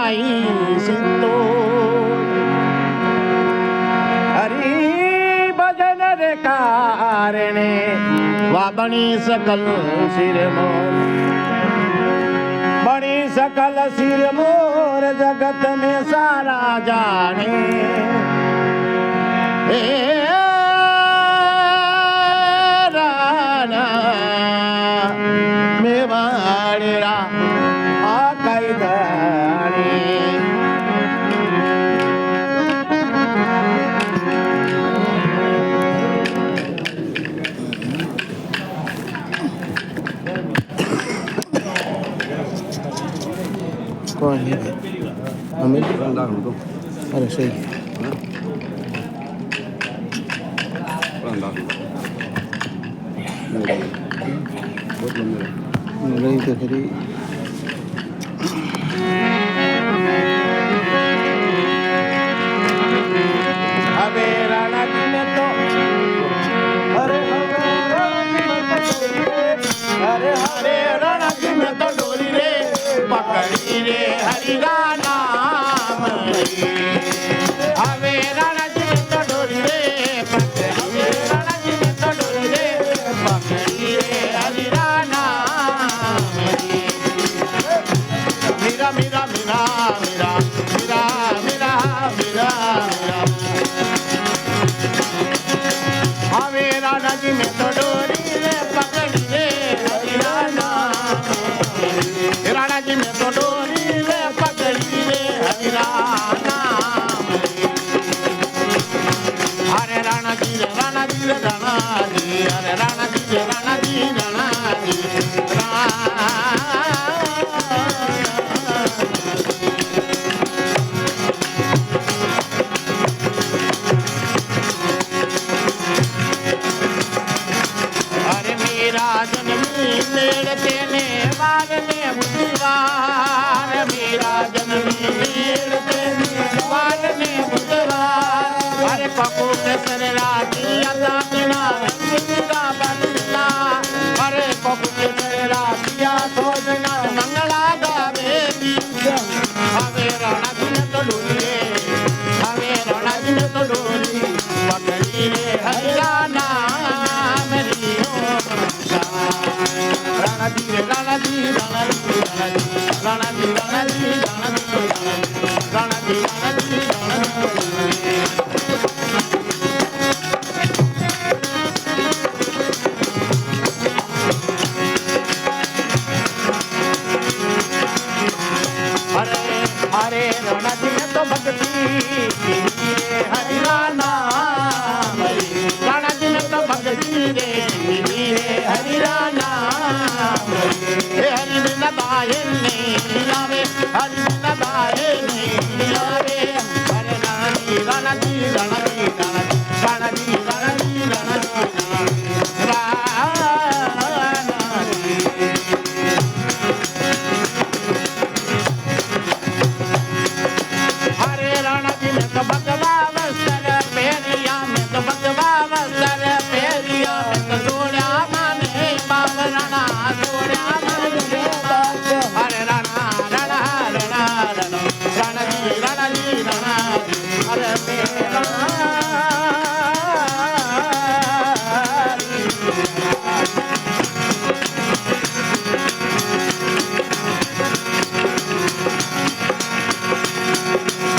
नाई सिद्धो हरि भजन रे कारणे वा बणी सकल सिर मोर बणी सकल सिर मोर जगत में सारा जाने हे राणा मेवाड़ेरा आकाई धानी कौन है हमें अरे सही नहीं तो फिर अबे राणा जी ने तो अरे हरे राणा जी ने तो डोरी रे पकड़ी रे हरि नाम हवे राणा जी ने तो डोरी रे पकड़ी राणा जी ने तो डोरी रे पकड़ी रे हरि नाम मीरा मीरा मीरा मीरा मीरा मीरा मीरा हवे राणा जी ने तो डोरी रे पकड़ी रे हरि नाम राणा जी ने तो डोरी रे पकड़ी रे हरि नाम अरे राणा जी रे राणा जी रे राणा जी अरे राणा जी रे राणा जी राणा जी अरे मेरा जन्मी मेरे तेने वागने बुधवार मेरा जन्मी मेरे तेने वागने बुधवार अरे पप्पू के सर राती अल्लाह बिना रंगीला बनना अरे पप्पू के सर राती सोचना मंगला गावे हमें राणा जी ने तो डोली हमें राणा जी ने तो डोली पकड़ी रे हरिया नाम रियो राणा जी रे राणा जी राणा जी राणा जी राणा जी राणा जी राणा जी राणा जी राणा जी हरे राणा जी ने तो भक्ति हरि नाम राणा जी ने तो भक्ति रे हरि नाम हरि बिना दाए नहीं आवे हरि बिना दाए नहीं आवे हरे राणा जी राणा जी राणा जी राणा जी राणा जी राणा जी राणा जी भगवा वस्तर पेरिया में तो भगवा वस्तर पेरिया तो जोड़ा माने बाप राणा जोड़ा माने अरे राणा राणा राणा राणा राणा जी राणा जी राणा अरे मेरा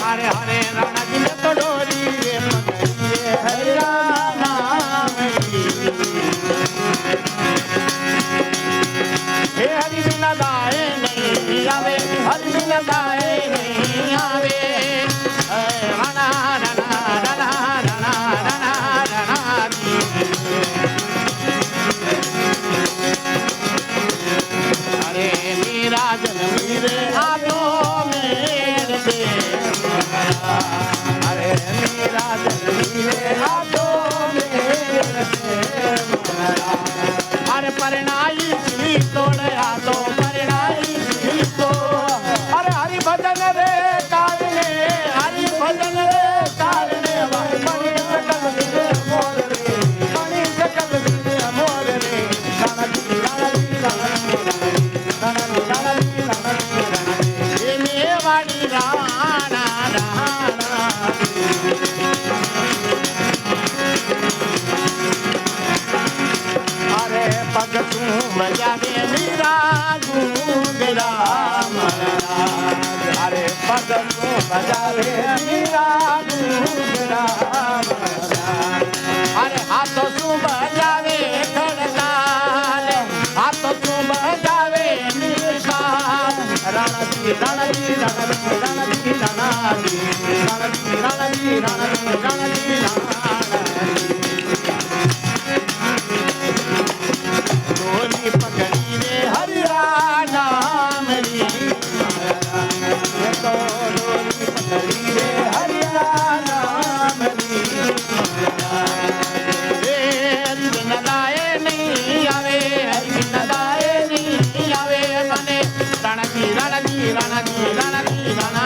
हरे हरे राणा जी ने तो डोरी रे पकड़ी हरि नाम हे हरि बिना गाए नहीं आवे हरि बिना गाए नहीं आवे राणा राणा राणा राणा राणा राणा अरे मेरा जन्म रे हाथों मेरे अरे मेरा जन्मी हाथों अरे परनाई सी तोड़या तो परनाई सी तो अरे हरि भजन रे कारणे हरि भजन रे कारणे बड़ी सकल बजावे मीरा घूंघरा अरे पगलों बजावे मीरा घूंघरा अरे हाथों से बजावे खड़ताल हाथों से बजावे निशान राणा जी राणा जी राणा जी राणा जी राणा जी राणा जी राणा जी राणा जी राणा जी डोली पकड़ी रे हरियाणा मेरी तो डोली पकड़ी रे हरियाणा मेरी नदाए नहीं आवे नदाए नहीं आवे मने राणा जी राणा जी राणा जी राणा जी राणा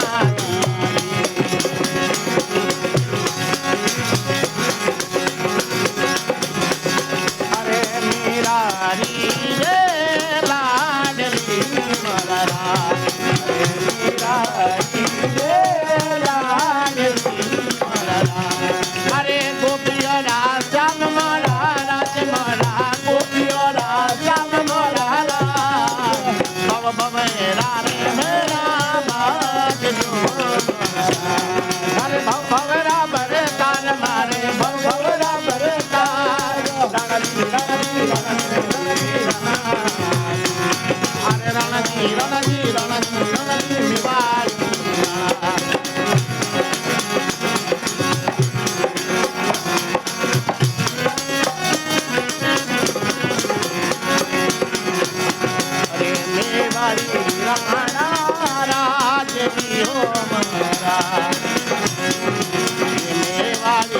अरे मेरा री रे लाडली मरा अरे मेरा री रे लाडली मरा अरे गोपिया श्याम मारा राज मारा गोपिया श्याम मारा भव भव रे मेरा बाज अरे भव भव रे तार मारे भव भव रे तार राणा जी राणा जी राणा जी अरे राणा जी राणा जी राणा जी राणा जी मिवार अरे मेवारी राणा राज की हो मरा मेवारी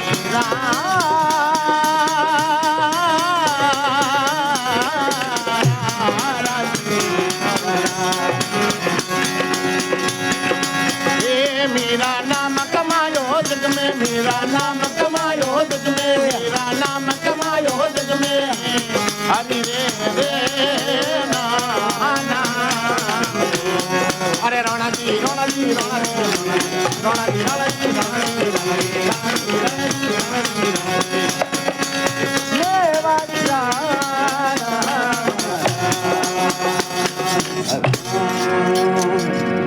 मेरा नाम कमायो जग में मेरा नाम कमायो जग में मेरा नाम कमायो जग में हरि रे ना अरे राणा जी राणा जी राणा जी राणा जी